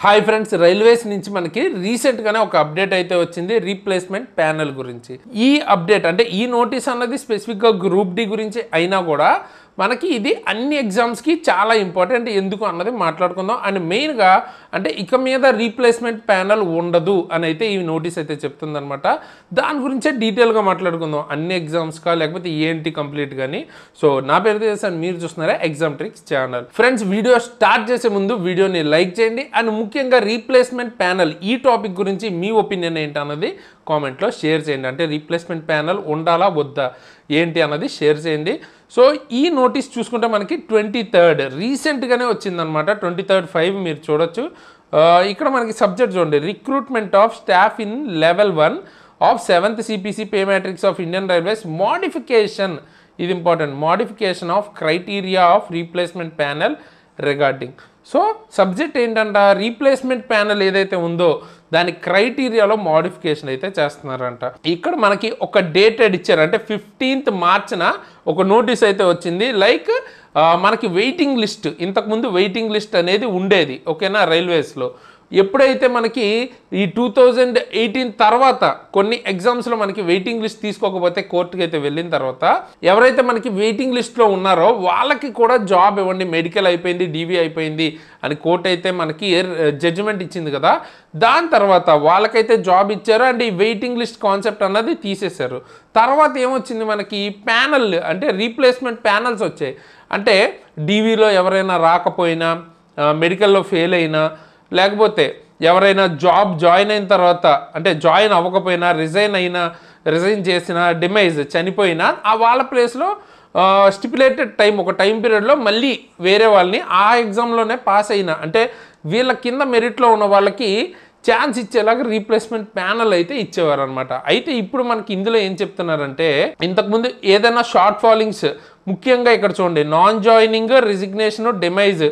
Hi friends, railways నుంచి మనకి రీసెంట్గానే ఒక అప్డేట్ అయితే వచ్చింది రీప్లేస్మెంట్ ప్యానెల్ గురించి. ఈ అప్డేట్ అంటే ఈ నోటీస్ అన్నది స్పెసిఫిక్గా గ్రూప్ డి గురించి అయినా కూడా మనకి ఇది అన్ని ఎగ్జామ్స్కి చాలా ఇంపార్టెంట్. ఎందుకు అన్నది మాట్లాడుకుందాం. అండ్ మెయిన్గా అంటే ఇక మీద రీప్లేస్మెంట్ ప్యానెల్ ఉండదు అని అయితే ఈ నోటీస్ అయితే చెప్తుందనమాట. దాని గురించే డీటెయిల్గా మాట్లాడుకుందాం. అన్ని ఎగ్జామ్స్కా లేకపోతే ఏంటి కంప్లీట్ కానీ. సో నా పేరు చేశాను, మీరు చూస్తున్నారా exam tricks channel. Friends, video start చేసే ముందు వీడియోని లైక్ చేయండి. అండ్ ముఖ్యంగా రీప్లేస్మెంట్ ప్యానెల్ ఈ టాపిక్ గురించి మీ ఒపీనియన్ ఏంటి అన్నది కామెంట్లో షేర్ చేయండి. అంటే రీప్లేస్మెంట్ ప్యానెల్ ఉండాలా వద్దా ఏంటి అన్నది షేర్ చేయండి. సో ఈ నోటీస్ చూసుకుంటే మనకి 23rd రీసెంట్గానే వచ్చిందనమాట. 23/5 మీరు చూడొచ్చు. ఇక్కడ మనకి సబ్జెక్ట్ చూడండి, recruitment of staff in level 1 of 7th CPC pay matrix of Indian railways modification. ఇది important, modification of criteria of replacement panel regarding. So subject ఏంటంట, రీప్లేస్మెంట్ ప్యానెల్ ఏదైతే ఉందో దాని క్రైటీరియాలో మోడిఫికేషన్ అయితే చేస్తున్నారంట. ఇక్కడ మనకి ఒక డేటెడ్ ఇచ్చారు, అంటే 15th Marchన ఒక నోటీస్ అయితే వచ్చింది. లైక్ మనకి వెయిటింగ్ లిస్ట్, ఇంతకుముందు వెయిటింగ్ లిస్ట్ అనేది ఉండేది, ఓకేనా, రైల్వేస్లో. ఎప్పుడైతే మనకి ఈ 2018 తర్వాత కొన్ని ఎగ్జామ్స్లో మనకి వెయిటింగ్ లిస్ట్ తీసుకోకపోతే కోర్టుకి అయితే వెళ్ళిన తర్వాత ఎవరైతే మనకి వెయిటింగ్ లిస్ట్లో ఉన్నారో వాళ్ళకి కూడా జాబ్ ఇవ్వండి, మెడికల్ అయిపోయింది, డివి అయిపోయింది అని కోర్టు అయితే మనకి జడ్జిమెంట్ ఇచ్చింది కదా. దాని తర్వాత వాళ్ళకైతే జాబ్ ఇచ్చారు అండ్ ఈ వెయిటింగ్ లిస్ట్ కాన్సెప్ట్ అన్నది తీసేశారు. తర్వాత ఏమొచ్చింది మనకి ప్యానల్, అంటే రీప్లేస్మెంట్ ప్యానల్స్ వచ్చాయి. అంటే డివిలో ఎవరైనా రాకపోయినా, మెడికల్లో ఫెయిల్ అయినా, లేకపోతే ఎవరైనా జాబ్ జాయిన్ అయిన తర్వాత అంటే జాయిన్ అవ్వకపోయినా, రిజైన్ చేసిన, డిమైజ్ చనిపోయినా ఆ వాళ్ళ ప్లేస్లో స్టిపులేటెడ్ టైం, ఒక టైం పీరియడ్లో మళ్ళీ వేరే వాళ్ళని ఆ ఎగ్జామ్లోనే పాస్ అయినా, అంటే వీళ్ళ కింద మెరిట్లో ఉన్న వాళ్ళకి ఛాన్స్ ఇచ్చేలాగా రీప్లేస్మెంట్ ప్యానల్ అయితే ఇచ్చేవారు అనమాట. అయితే ఇప్పుడు మనకి ఇందులో ఏం చెప్తున్నారంటే, ఇంతకుముందు ఏదైనా షార్ట్ ఫాలింగ్స్, ముఖ్యంగా ఇక్కడ చూడండి, నాన్ జాయినింగ్, రిజిగ్నేషన్, డిమైజ్,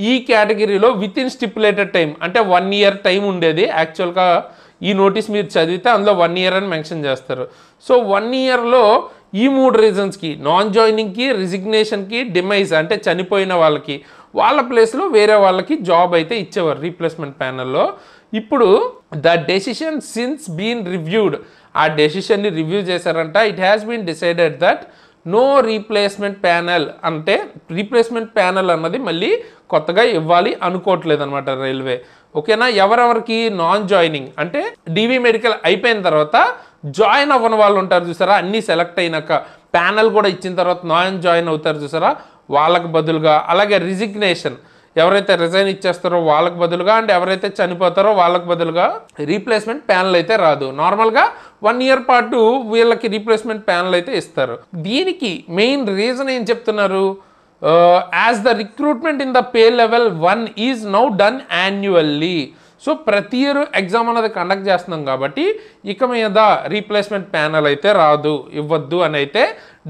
ఈ కేటగిరీలో విత్ ఇన్ స్టిపులేటెడ్ టైం, అంటే 1 year టైం ఉండేది. యాక్చువల్గా ఈ నోటీస్ మీరు చదివితే అందులో 1 year అని మెన్షన్ చేస్తారు. సో 1 yearలో ఈ 3 రీజన్స్కి, నాన్ జాయినింగ్కి, రిజిగ్నేషన్కి, డిమైజ్ అంటే చనిపోయిన వాళ్ళకి, వాళ్ళ ప్లేస్లో వేరే వాళ్ళకి జాబ్ అయితే ఇచ్చేవారు రీప్లేస్మెంట్ ప్యానల్లో. ఇప్పుడు the decision since been reviewed, ఆ డెసిషన్ని రివ్యూ చేశారంట. It has been decided that no replacement panel, అంటే రీప్లేస్మెంట్ ప్యానెల్ అన్నది మళ్ళీ కొత్తగా ఇవ్వాలి అనుకోవట్లేదు అనమాట రైల్వే, ఓకేనా. ఎవరెవరికి నాన్ జాయినింగ్, అంటే డివి మెడికల్ అయిపోయిన తర్వాత జాయిన్ అవ్వని వాళ్ళు ఉంటారు చూసారా, అన్నీ సెలెక్ట్ అయినాక ప్యానెల్ కూడా ఇచ్చిన తర్వాత నాన్ జాయిన్ అవుతారు చూసారా, వాళ్ళకి బదులుగా. అలాగే రిజిగ్నేషన్, ఎవరైతే రిజైన్ ఇచ్చేస్తారో వాళ్ళకి బదులుగా, అండ్ ఎవరైతే చనిపోతారో వాళ్ళకి బదులుగా రీప్లేస్మెంట్ ప్యానెల్ అయితే రాదు. నార్మల్గా 1 year పాటు వీళ్ళకి రీప్లేస్మెంట్ ప్యానెల్ అయితే ఇస్తారు. దీనికి మెయిన్ రీజన్ ఏం చెప్తున్నారు, as the recruitment in the pay level 1 is now done annually. So ప్రతి ఇయర్ ఎగ్జామ్ అనేది కండక్ట్ చేస్తున్నాం కాబట్టి ఇక మీద రీప్లేస్మెంట్ ప్యానెల్ అయితే రాదు, ఇవ్వద్దు అని అయితే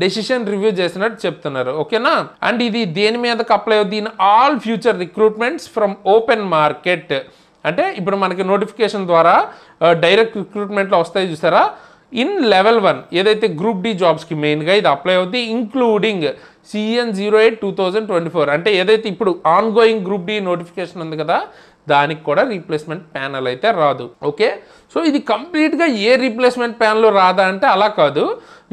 డెసిషన్ రివ్యూ చేసినట్టు చెప్తున్నారు, ఓకేనా. అండ్ ఇది దేని మీదకి అప్లై అవుతుంది, in all future recruitments from open market. అంటే ఇప్పుడు మనకి నోటిఫికేషన్ ద్వారా డైరెక్ట్ రిక్రూట్మెంట్లో వస్తాయి చూసారా, ఇన్ లెవెల్ 1 ఏదైతే గ్రూప్ డి జాబ్స్కి మెయిన్గా ఇది అప్లై అవుతుంది, ఇంక్లూడింగ్ CN08/2024, అంటే ఏదైతే ఇప్పుడు ఆన్గోయింగ్ గ్రూప్ డి నోటిఫికేషన్ ఉంది కదా, దానికి కూడా రీప్లేస్మెంట్ ప్యానెల్ అయితే రాదు, ఓకే. సో ఇది కంప్లీట్గా ఏ రీప్లేస్మెంట్ ప్యానెల్ రాదా అంటే అలా కాదు.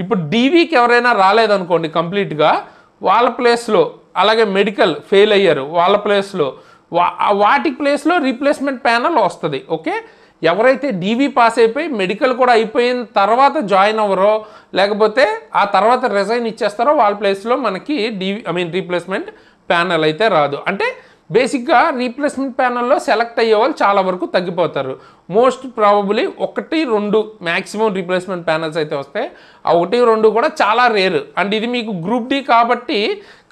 ఇప్పుడు డివికి ఎవరైనా రాలేదనుకోండి కంప్లీట్గా, వాళ్ళ ప్లేస్లో, అలాగే మెడికల్ ఫెయిల్ అయ్యారు వాళ్ళ ప్లేస్లో, వాటి ప్లేస్లో రీప్లేస్మెంట్ ప్యానెల్ వస్తుంది, ఓకే. ఎవరైతే డివి పాస్ అయిపోయి మెడికల్ కూడా అయిపోయిన తర్వాత జాయిన్ అవ్వరో, లేకపోతే ఆ తర్వాత రిజైన్ ఇచ్చేస్తారో వాళ్ళ ప్లేస్లో మనకి రీప్లేస్మెంట్ ప్యానెల్ అయితే రాదు. అంటే బేసిక్గా రీప్లేస్మెంట్ ప్యానెల్లో సెలెక్ట్ అయ్యే వాళ్ళు చాలా వరకు తగ్గిపోతారు. Most probably 1-2 maximum replacement panels అయితే వస్తాయి. ఆ 1-2 కూడా చాలా రేర్. అండ్ ఇది మీకు గ్రూప్ డి కాబట్టి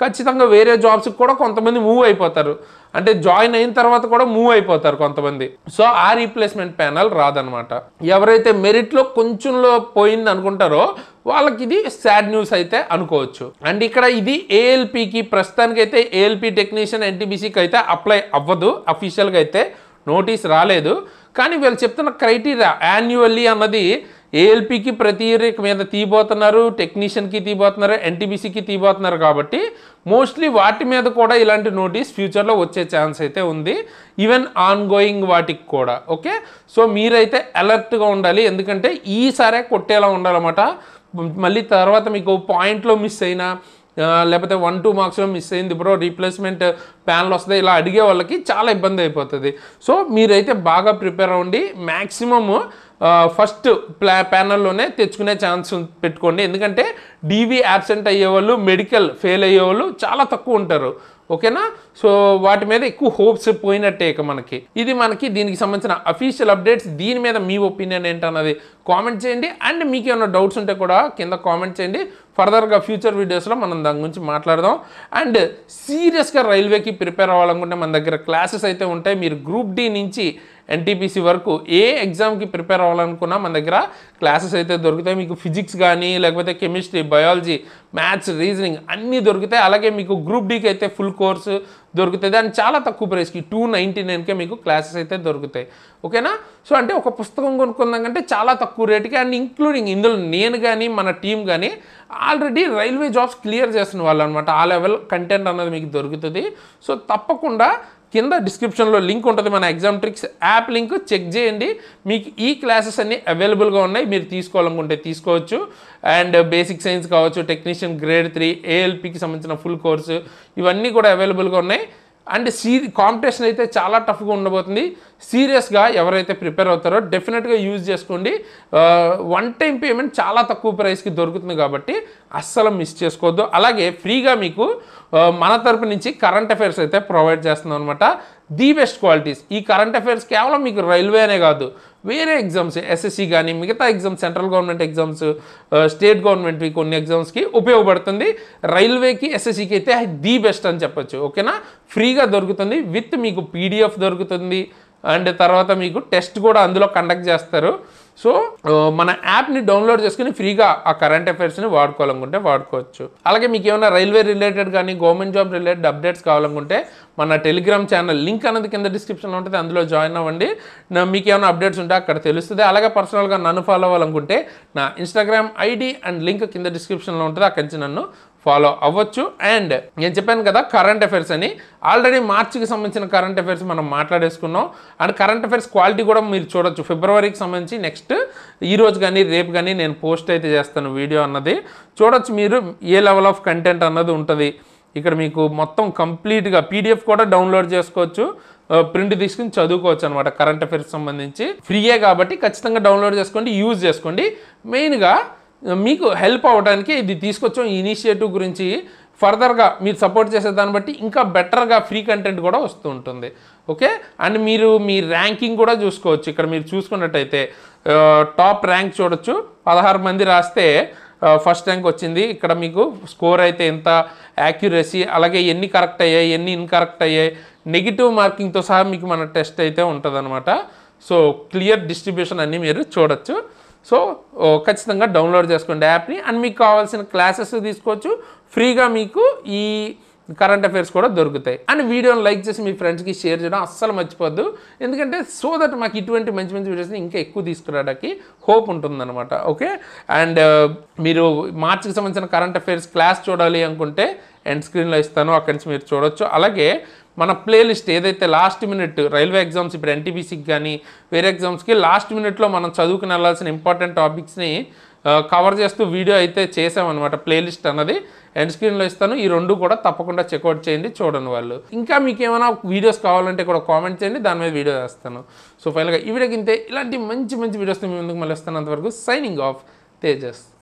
ఖచ్చితంగా వేరే జాబ్స్కి కూడా కొంతమంది మూవ్ అయిపోతారు, అంటే జాయిన్ అయిన తర్వాత కూడా మూవ్ అయిపోతారు కొంతమంది. సో ఆ రీప్లేస్మెంట్ ప్యానెల్ రాదనమాట. ఎవరైతే మెరిట్లో కొంచెంలో పోయింది అనుకుంటారో వాళ్ళకి ఇది సాడ్ న్యూస్ అయితే అనుకోవచ్చు. అండ్ ఇక్కడ ఇది ఏఎల్పికి ప్రస్తుతానికి అయితే ఏఎల్పి టెక్నీషియన్ ఎన్టీబీసీకి అయితే అప్లై అవ్వదు, అఫీషియల్గా అయితే నోటీస్ రాలేదు. కానీ వీళ్ళు చెప్తున్న క్రైటీరియా యాన్యువల్లీ అన్నది ఏఎల్పికి ప్రతి ఇయర్ మీద తీయబోతున్నారు, టెక్నీషియన్కి తీయబోతున్నారు, ఎన్టీబీసీకి తీయబోతున్నారు కాబట్టి మోస్ట్లీ వాటి మీద కూడా ఇలాంటి నోటీస్ ఫ్యూచర్లో వచ్చే ఛాన్స్ అయితే ఉంది, ఈవెన్ ఆన్ గోయింగ్ వాటికి కూడా. ఓకే, సో మీరైతే అలర్ట్గా ఉండాలి, ఎందుకంటే ఈసారే కొట్టేలా ఉండాలన్నమాట. మళ్ళీ తర్వాత మీకు పాయింట్లో మిస్ అయినా లేకపోతే 1-2 మార్క్స్లో మిస్ అయింది బ్రో, రీప్లేస్మెంట్ ప్యానల్ వస్తుంది, ఇలా అడిగే వాళ్ళకి చాలా ఇబ్బంది అయిపోతుంది. సో మీరైతే బాగా ప్రిపేర్ అవ్వండి, మ్యాక్సిమమ్ ఫస్ట్ ప్యానల్లోనే తెచ్చుకునే ఛాన్స్ పెట్టుకోండి. ఎందుకంటే డీవీ యాబ్సెంట్ అయ్యేవాళ్ళు, మెడికల్ ఫెయిల్ అయ్యేవాళ్ళు చాలా తక్కువ ఉంటారు. ఓకేనా, సో వాటి మీద ఎక్కువ హోప్స్ పోయినట్టే ఇక మనకి. ఇది మనకి దీనికి సంబంధించిన అఫీషియల్ అప్డేట్స్. దీని మీద మీ ఒపీనియన్ ఏంటన్నది కామెంట్ చేయండి. అండ్ మీకు ఏమైనా డౌట్స్ ఉంటే కూడా కింద కామెంట్ చేయండి, ఫర్దర్గా ఫ్యూచర్ వీడియోస్లో మనం దాని గురించి మాట్లాడదాం. అండ్ సీరియస్గా రైల్వేకి ప్రిపేర్ అవ్వాలనుకుంటే మన దగ్గర క్లాసెస్ అయితే ఉంటాయి. మీరు గ్రూప్ డి నుంచి ఎన్టీపీసీ వరకు ఏ ఎగ్జామ్కి ప్రిపేర్ అవ్వాలనుకున్నా మన దగ్గర క్లాసెస్ అయితే దొరుకుతాయి. మీకు ఫిజిక్స్ కానీ లేకపోతే కెమిస్ట్రీ, బయాలజీ, మ్యాథ్స్, రీజనింగ్ అన్నీ దొరుకుతాయి. అలాగే మీకు గ్రూప్ డీకి అయితే ఫుల్ కోర్సు దొరుకుతుంది, అండ్ చాలా తక్కువ ప్రైస్కి 299కే మీకు క్లాసెస్ అయితే దొరుకుతాయి. ఓకేనా, సో అంటే ఒక పుస్తకం కొనుక్కుందాం కంటే చాలా తక్కువ రేటుకి, అండ్ ఇంక్లూడింగ్ ఇందులో నేను కానీ మన టీం కానీ ఆల్రెడీ రైల్వే జాబ్స్ క్లియర్ చేస్తున్న వాళ్ళు అనమాట. ఆ లెవెల్ కంటెంట్ అన్నది మీకు దొరుకుతుంది. సో తప్పకుండా కింద డిస్క్రిప్షన్లో లింక్ ఉంటుంది, మన exam tricks app link, check చేయండి. మీకు ఈ క్లాసెస్ అన్నీ అవైలబుల్గా ఉన్నాయి, మీరు తీసుకోవాలనుకుంటే తీసుకోవచ్చు. అండ్ బేసిక్ సైన్స్ కావచ్చు, టెక్నీషియన్ గ్రేడ్ 3, ఏఎల్పికి సంబంధించిన ఫుల్ కోర్సు, ఇవన్నీ కూడా అవైలబుల్గా ఉన్నాయి. అండ్ కాంపిటీషన్ అయితే చాలా టఫ్గా ఉండబోతుంది. సీరియస్గా ఎవరైతే ప్రిపేర్ అవుతారో డెఫినెట్గా యూజ్ చేసుకోండి. వన్ టైం పేమెంట్ చాలా తక్కువ ప్రైస్కి దొరుకుతుంది కాబట్టి అస్సలు మిస్ చేసుకోవద్దు. అలాగే ఫ్రీగా మీకు మన తరపు నుంచి కరెంట్ అఫైర్స్ అయితే ప్రొవైడ్ చేస్తున్నాం అనమాట. The best qualities. ఈ కరెంట్ అఫైర్స్ కేవలం మీకు రైల్వే అనే కాదు, వేరే ఎగ్జామ్స్ ఎస్ఎస్సి కానీ మిగతా exams, central government exams, state గవర్నమెంట్వి కొన్ని ఎగ్జామ్స్కి ఉపయోగపడుతుంది. రైల్వేకి, ఎస్ఎస్సికి అయితే ది బెస్ట్ అని చెప్పొచ్చు. ఓకేనా, ఫ్రీగా దొరుకుతుంది, విత్ మీకు పీడిఎఫ్ దొరుకుతుంది, అండ్ తర్వాత మీకు టెస్ట్ కూడా అందులో కండక్ట్ చేస్తారు. సో మన యాప్ని డౌన్లోడ్ చేసుకుని ఫ్రీగా ఆ కరెంట్ అఫైర్స్ని వాడుకోవాలనుకుంటే వాడుకోవచ్చు. అలాగే మీకు ఏమైనా రైల్వే రిలేటెడ్ కానీ గవర్నమెంట్ జాబ్ రిలేటెడ్ అప్డేట్స్ కావాలనుకుంటే మన టెలిగ్రామ్ ఛానల్ లింక్ అనేది కింద డిస్క్రిప్షన్లో ఉంటుంది, అందులో జాయిన్ అవ్వండి. మీకు ఏమైనా అప్డేట్స్ ఉంటే అక్కడ తెలుస్తుంది. అలాగే పర్సనల్గా నన్ను ఫాలో అవ్వాలనుకుంటే నా ఇన్స్టాగ్రామ్ ఐడి అండ్ లింక్ కింద డిస్క్రిప్షన్లో ఉంటుంది, అక్కడి నుంచి నన్ను ఫాలో అవ్వచ్చు. అండ్ నేను చెప్పాను కదా కరెంట్ అఫైర్స్ అని, ఆల్రెడీ మార్చికి సంబంధించిన కరెంట్ అఫైర్స్ మనం మాట్లాడేసుకున్నాం. అండ్ కరెంట్ అఫైర్స్ క్వాలిటీ కూడా మీరు చూడొచ్చు. ఫిబ్రవరికి సంబంధించి నెక్స్ట్ ఈరోజు కానీ రేపు కానీ నేను పోస్ట్ అయితే చేస్తాను వీడియో అన్నది, చూడొచ్చు మీరు ఏ లెవెల్ ఆఫ్ కంటెంట్ అన్నది ఉంటుంది. ఇక్కడ మీకు మొత్తం కంప్లీట్గా పీడిఎఫ్ కూడా డౌన్లోడ్ చేసుకోవచ్చు, ప్రింట్ తీసుకుని చదువుకోవచ్చు అనమాట. కరెంట్ అఫైర్స్ సంబంధించి ఫ్రీయే కాబట్టి ఖచ్చితంగా డౌన్లోడ్ చేసుకోండి, యూజ్ చేసుకోండి. మెయిన్గా మీకు హెల్ప్ అవ్వడానికి ఇది తీసుకొచ్చాం ఈ ఇనిషియేటివ్ గురించి. ఫర్దర్గా మీరు సపోర్ట్ చేసే దాన్ని బట్టి ఇంకా బెటర్గా ఫ్రీ కంటెంట్ కూడా వస్తూ ఉంటుంది. ఓకే, అండ్ మీరు మీ ర్యాంకింగ్ కూడా చూసుకోవచ్చు. ఇక్కడ మీరు చూసుకున్నట్టయితే టాప్ ర్యాంక్ చూడొచ్చు, 16 మంది రాస్తే ఫస్ట్ ర్యాంక్ వచ్చింది. ఇక్కడ మీకు స్కోర్ అయితే ఎంత, యాక్యురసీ, అలాగే ఎన్ని కరెక్ట్ అయ్యాయి, ఎన్ని ఇన్కరెక్ట్ అయ్యాయి, నెగిటివ్ మార్కింగ్తో సహా మీకు మన టెస్ట్ అయితే ఉంటుంది అనమాట. సో క్లియర్ డిస్ట్రిబ్యూషన్ అన్నీ మీరు చూడొచ్చు. సో ఖచ్చితంగా డౌన్లోడ్ చేసుకోండి యాప్ని, అండ్ మీకు కావాల్సిన క్లాసెస్ తీసుకోవచ్చు. ఫ్రీగా మీకు ఈ కరెంట్ అఫైర్స్ కూడా దొరుకుతాయి. అండ్ వీడియోని లైక్ చేసి మీ ఫ్రెండ్స్కి షేర్ చేయడం అస్సలు మర్చిపోద్దు, ఎందుకంటే సో దట్ మాకు ఇటువంటి మంచి మంచి వీడియోస్ని ఇంకా ఎక్కువ తీసుకురావడానికి హోప్ ఉంటుందన్నమాట. ఓకే, అండ్ మీరు మార్చికి సంబంధించిన కరెంట్ అఫైర్స్ క్లాస్ చూడాలి అనుకుంటే ఎండ్ స్క్రీన్లో ఇస్తాను, అక్కడి నుంచి మీరు చూడొచ్చు. అలాగే మన ప్లేలిస్ట్ ఏదైతే లాస్ట్ మినిట్ రైల్వే ఎగ్జామ్స్, ఇప్పుడు ఎన్టీపీసీకి కానీ వేరే ఎగ్జామ్స్కి లాస్ట్ మినిట్లో మనం చదువుకుని వెళ్ళాల్సిన ఇంపార్టెంట్ టాపిక్స్ని కవర్ చేస్తూ వీడియో అయితే చేసామన్నమాట. ప్లేలిస్ట్ అన్నది ఎండ్ స్క్రీన్లో ఇస్తాను, ఈ రెండు కూడా తప్పకుండా చెక్అవుట్ చేయండి చూడండి వాళ్ళు. ఇంకా మీకు ఏమైనా వీడియోస్ కావాలంటే కూడా కామెంట్ చేయండి, దాని మీద వీడియో చేస్తాను. సో ఫైనల్గా ఈ వీడియోకి ఇంతే. ఇలాంటి మంచి మంచి వీడియోస్ని మీ ముందుకు మళ్ళీ వస్తాను. అంతవరకు సైనింగ్ ఆఫ్, తేజస్.